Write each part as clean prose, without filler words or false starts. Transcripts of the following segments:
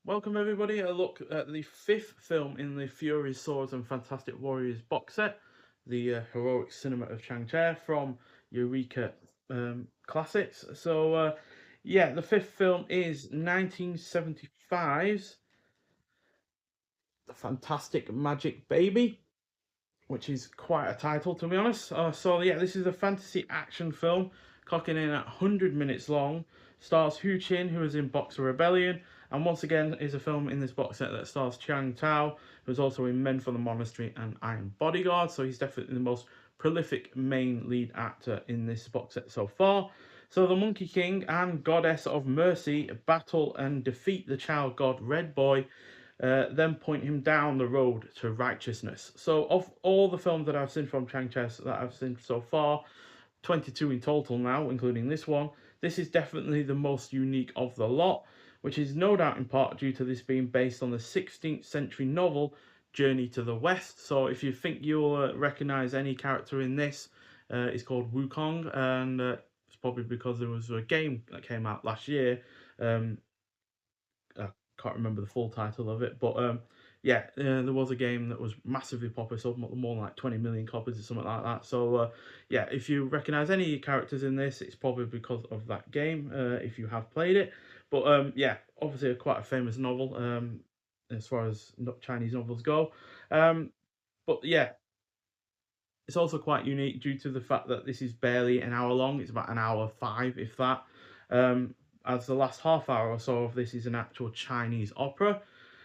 Welcome everybody. A look at the fifth film in the Fury Swords and Fantastic Warriors box set, the heroic cinema of Chang Cheh from Eureka Classics. Yeah, the fifth film is 1975's The Fantastic Magic Baby, which is quite a title to be honest. Yeah, this is a fantasy action film, clocking in at 100 minutes long. Stars Hu Chin, who was in Boxer Rebellion, and once again is a film in this box set that stars Chiang Tao, who's also in Men from the Monastery and Iron Bodyguard. So he's definitely the most prolific main lead actor in this box set so far. So the Monkey King and Goddess of Mercy battle and defeat the child god Red Boy, then point him down the road to righteousness. So, of all the films that I've seen from Chang Cheh that I've seen so far, 22 in total now, including this one, this is definitely the most unique of the lot, which is no doubt in part due to this being based on the 16th century novel Journey to the West. So, if you think you'll recognize any character in this, it's called Wukong, and it's probably because there was a game that came out last year. Um, I can't remember the full title of it, but yeah, there was a game that was massively popular, sold more than like 20 million copies or something like that. Yeah, if you recognise any characters in this, it's probably because of that game. If you have played it, but yeah, obviously quite a famous novel as far as Chinese novels go. Um, but yeah, it's also quite unique due to the fact that this is barely an hour long. It's about an hour five, if that. Um, as the last half hour or so of this is an actual Chinese opera,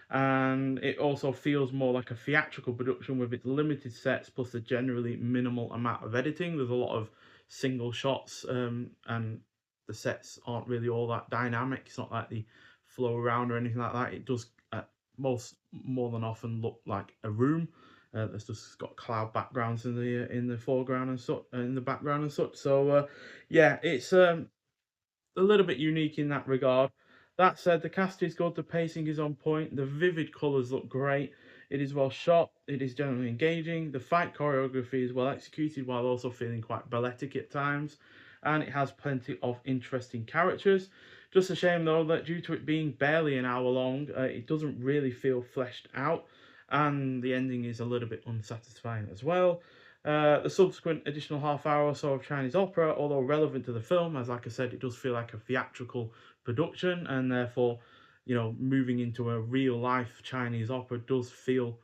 and it also feels more like a theatrical production with its limited sets plus a generally minimal amount of editing. There's a lot of single shots, and the sets aren't really all that dynamic. It's not like they flow around or anything like that. It does most more than often look like a room that's just got cloud backgrounds in the foreground and such, in the background and such. Yeah, it's a little bit unique in that regard. That said, the cast is good, the pacing is on point, the vivid colours look great, it is well shot, it is generally engaging, the fight choreography is well executed while also feeling quite balletic at times, and it has plenty of interesting characters. Just a shame though that due to it being barely an hour long, it doesn't really feel fleshed out, and the ending is a little bit unsatisfying as well. The subsequent additional half hour or so of Chinese opera, although relevant to the film, as like I said, it does feel like a theatrical production, and therefore, moving into a real life Chinese opera does feel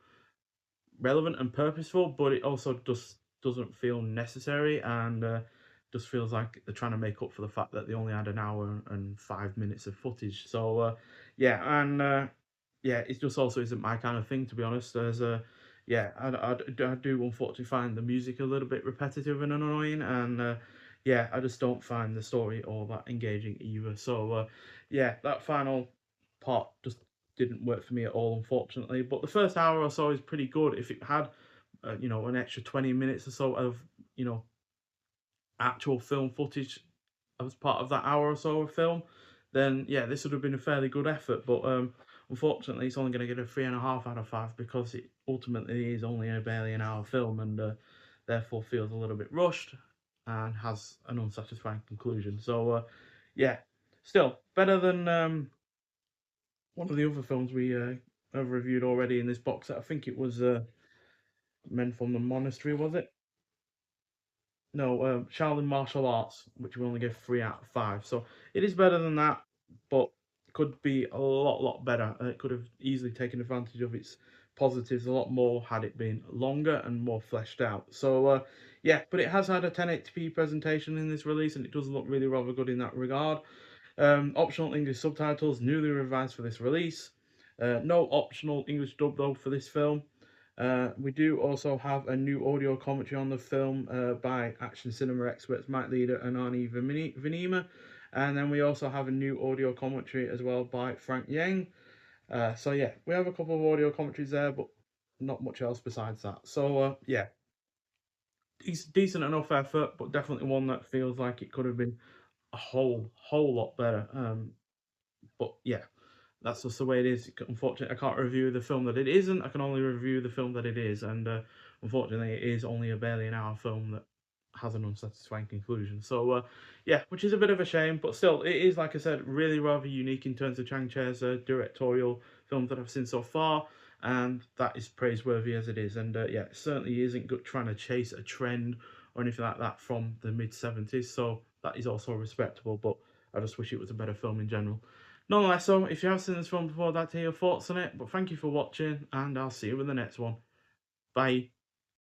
relevant and purposeful, but it also just doesn't feel necessary, and just feels like they're trying to make up for the fact that they only had an hour and 5 minutes of footage. Yeah, and yeah, it just also isn't my kind of thing, to be honest. Yeah, I do unfortunately find the music a little bit repetitive and annoying, and yeah, I just don't find the story all that engaging either. Yeah, that final part just didn't work for me at all, unfortunately. But the first hour or so is pretty good. If it had, an extra 20 minutes or so of, you know, actual film footage as part of that hour or so of film, then yeah, this would have been a fairly good effort. But unfortunately, it's only going to get a 3.5 out of 5 because it ultimately is only a barely an hour film, and therefore feels a little bit rushed and has an unsatisfying conclusion. Yeah, still better than one of the other films we have reviewed already in this box set. I think it was Men from the Monastery, was it? No, Shaolin Martial Arts, which we only gave 3 out of 5. So it is better than that, but could be a lot better. It could have easily taken advantage of its positives a lot more had it been longer and more fleshed out. Yeah, but it has had a 1080p presentation in this release, and it does look really rather good in that regard. Optional English subtitles, newly revised for this release. No optional English dub though for this film. We do also have a new audio commentary on the film by action cinema experts Mike Leader and Arnie Venema. And then we also have a new audio commentary as well by Frank Yang. Yeah, we have a couple of audio commentaries there, but not much else besides that. Yeah, decent enough effort, but definitely one that feels like it could have been a whole lot better. But yeah, that's just the way it is. Unfortunately, I can't review the film that it isn't. I can only review the film that it is, and unfortunately, it is only a barely an hour film that has an unsatisfying conclusion. So yeah, which is a bit of a shame, but still, it is, like I said, really rather unique in terms of Chang Cheh's directorial films that I've seen so far, and that is praiseworthy as it is. And yeah, it certainly isn't good trying to chase a trend or anything like that from the mid 70s. So that is also respectable, but I just wish it was a better film in general. Nonetheless, so if you have seen this film before, I'd like to hear your thoughts on it. But thank you for watching, and I'll see you in the next one. Bye.